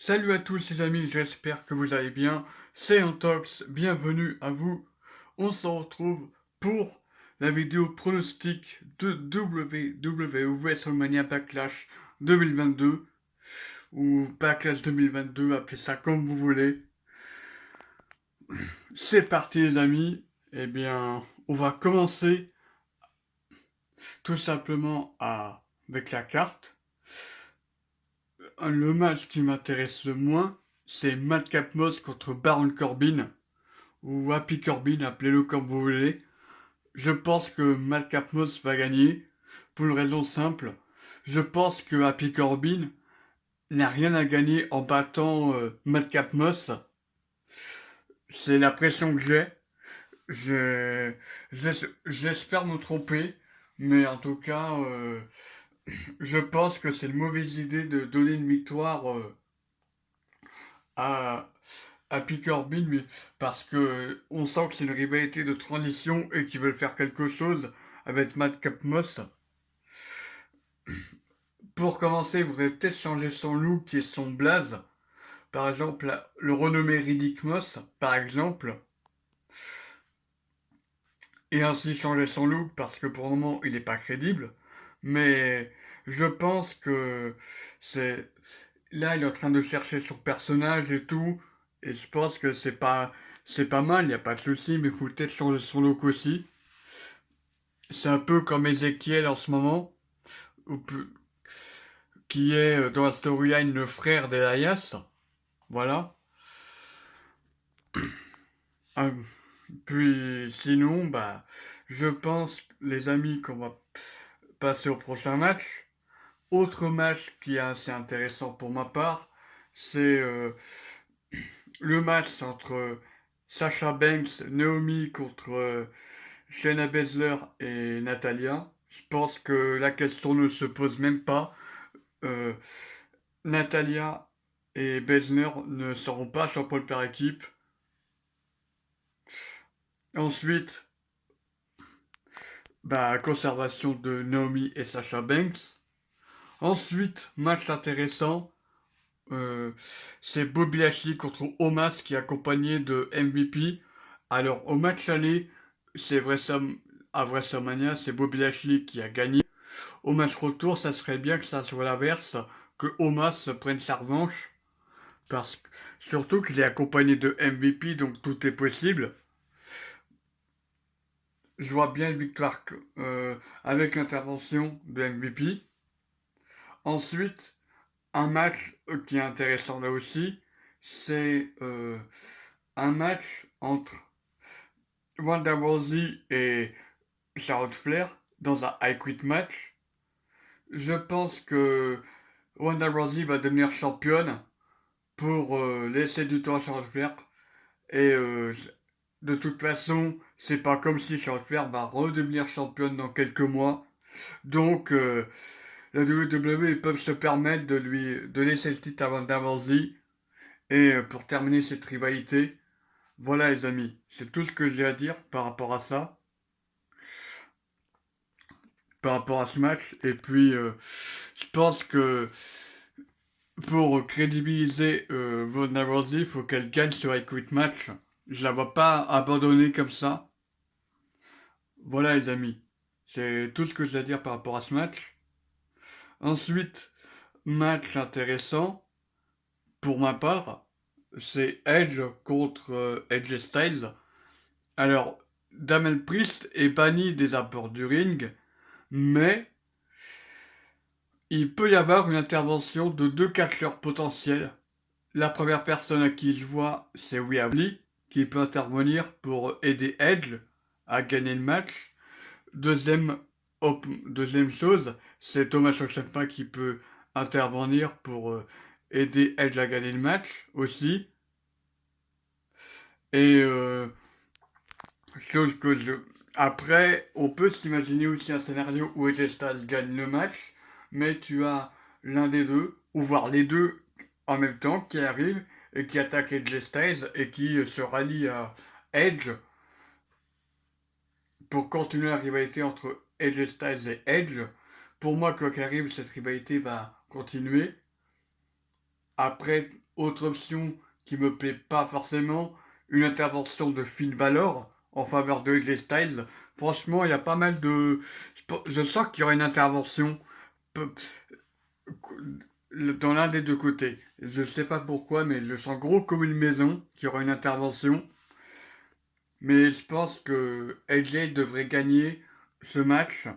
Salut à tous les amis, j'espère que vous allez bien. C'est Antox, bienvenue à vous. On se retrouve pour la vidéo pronostic de WWE WrestleMania Backlash 2022 ou Backlash 2022, appelez ça comme vous voulez. C'est parti les amis. Eh bien, on va commencer tout simplement avec la carte. Le match qui m'intéresse le moins, c'est Madcap Moss contre Baron Corbin. Ou Happy Corbin, appelez-le comme vous voulez. Je pense que Madcap Moss va gagner, pour une raison simple. Je pense que Happy Corbin n'a rien à gagner en battant Madcap Moss. C'est la pression que j'ai. Je- J'espère me tromper, mais en tout cas, je pense que c'est une mauvaise idée de donner une victoire à Happy Corbin, mais parce que on sent que c'est une rivalité de transition et qu'ils veulent faire quelque chose avec Madcap Moss. Pour commencer, il voudrait peut-être changer son look et son blaze. Par exemple, le renommer Riddick Moss, par exemple. Et ainsi changer son look parce que pour le moment, il n'est pas crédible. Mais je pense que c'est... Là, il est en train de chercher son personnage et tout. Et je pense que c'est pas mal, il n'y a pas de souci, mais il faut peut-être changer son look aussi. C'est un peu comme Ezekiel en ce moment, qui est dans la storyline le frère d'Elias. Voilà. Ah, puis sinon, bah, je pense, les amis, qu'on va passer au prochain match. Autre match qui est assez intéressant pour ma part, c'est le match entre Sasha Banks, Naomi contre Shayna Baszler et Natalia. Je pense que la question ne se pose même pas. Euh, Natalia et Baszler ne seront pas championnes par équipe. Ensuite, bah, conservation de Naomi et Sasha Banks. Ensuite, match intéressant, euh, c'est Bobby Lashley contre Omos qui est accompagné de MVP. Alors, au match aller, c'est à WrestleMania, c'est Bobby Lashley qui a gagné. Au match retour, ça serait bien que ça soit l'inverse, que Omos prenne sa revanche. Parce que, surtout qu'il est accompagné de MVP, donc tout est possible. Je vois bien une victoire avec l'intervention de MVP. Ensuite, un match qui est intéressant là aussi, c'est un match entre Wanda Rousey et Charlotte Flair dans un I Quit match. Je pense que Wanda Rousey va devenir championne pour laisser du temps à Charlotte Flair. Et de toute façon, c'est pas comme si Charlotte Flair va redevenir championne dans quelques mois. Donc, la WWE ils peuvent se permettre de laisser le titre à Wanda Rousey. Et pour terminer cette rivalité, voilà les amis, c'est tout ce que j'ai à dire par rapport à ça, par rapport à ce match. Et puis, je pense que pour crédibiliser Ronda Rousey, il faut qu'elle gagne sur I Quit Match. Je la vois pas abandonner comme ça. Voilà les amis, c'est tout ce que j'ai à dire par rapport à ce match. Ensuite, match intéressant, pour ma part, c'est Edge contre Edge Styles. Alors, Damien Priest est banni des apports du ring, mais il peut y avoir une intervention de deux catcheurs potentiels. La première personne à qui je vois, c'est Rhea Ripley, qui peut intervenir pour aider Edge à gagner le match. Deuxième, deuxième chose, c'est Thomas Ciampa qui peut intervenir pour aider Edge à gagner le match aussi. Et chose que je... Après, on peut s'imaginer aussi un scénario où AJ Styles gagne le match, mais tu as l'un des deux, ou voire les deux en même temps, qui arrivent et qui attaquent AJ Styles et qui se rallient à Edge pour continuer la rivalité entre AJ Styles et Edge. Pour moi, quoi qu'il arrive, cette rivalité va continuer. Après, autre option qui me plaît pas forcément, une intervention de Finn Balor en faveur de AJ Styles. Franchement, il y a pas mal de... Je sens qu'il y aura une intervention peu- dans l'un des deux côtés. Je sais pas pourquoi, mais je le sens gros comme une maison, qu'il y aura une intervention. Mais je pense que AJ devrait gagner ce match,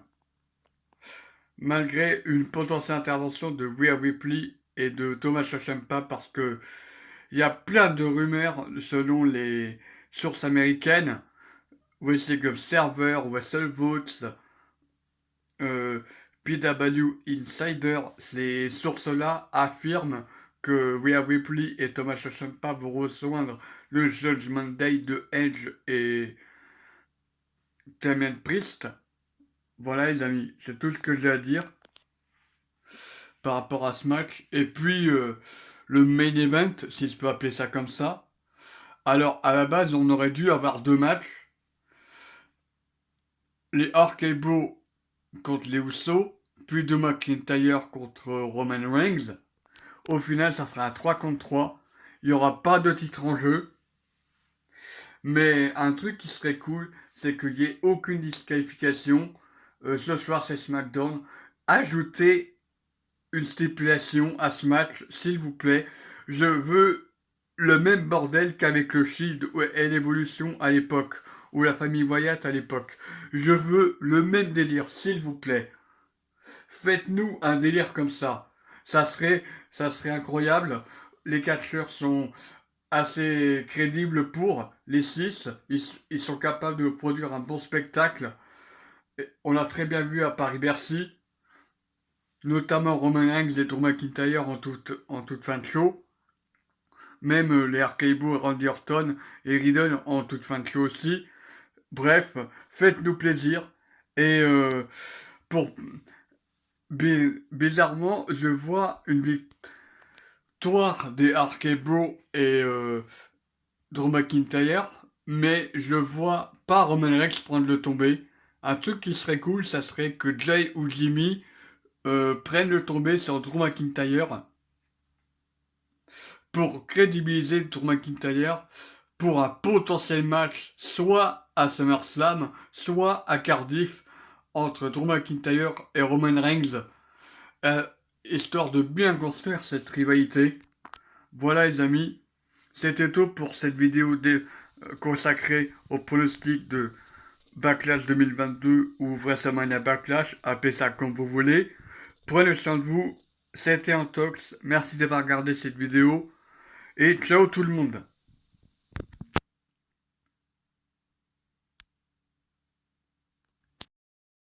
malgré une potentielle intervention de Rhea Ripley et de Thomas Ciampa, parce que il y a plein de rumeurs selon les sources américaines, Wrestling Observer, WrestleVotes, euh, PW Insider, ces sources-là affirment que Rhea Ripley et Thomas Ciampa vont rejoindre le Judgment Day de Edge et Damien Priest. Voilà les amis, c'est tout ce que j'ai à dire par rapport à ce match. Et puis le main event, si je peux appeler ça comme ça. Alors à la base, on aurait dû avoir deux matchs. Les RK-Bro contre les Usos, puis Drew McIntyre contre Roman Reigns. Au final, ça sera un 3 contre 3. Il n'y aura pas de titre en jeu. Mais un truc qui serait cool, c'est qu'il n'y ait aucune disqualification. Ce soir, c'est SmackDown. Ajoutez une stipulation à ce match, s'il vous plaît. Je veux le même bordel qu'avec le Shield et l'évolution à l'époque, ou la famille Wyatt à l'époque. Je veux le même délire, s'il vous plaît. Faites-nous un délire comme ça. Ça serait incroyable. Les catcheurs sont assez crédibles pour les six. Ils sont capables de produire un bon spectacle. On l'a très bien vu à Paris-Bercy, notamment Roman Reigns et Drew McIntyre en toute fin de show. Même les RK-Bro, Randy Orton et Riddle en toute fin de show aussi. Bref, faites-nous plaisir. Et pour bizarrement, je vois une victoire des RK-Bro et Drew McIntyre, mais je vois pas Roman Reigns prendre le tombé. Un truc qui serait cool, ça serait que Jay ou Jimmy prennent le tombé sur Drew McIntyre pour crédibiliser Drew McIntyre pour un potentiel match soit à SummerSlam, soit à Cardiff entre Drew McIntyre et Roman Reigns, euh, histoire de bien construire cette rivalité. Voilà les amis, c'était tout pour cette vidéo consacrée au pronostic de Backlash 2022 ou WrestleMania Backlash, appelez ça comme vous voulez. Prenez soin de vous, c'était Antox, merci d'avoir regardé cette vidéo et ciao tout le monde.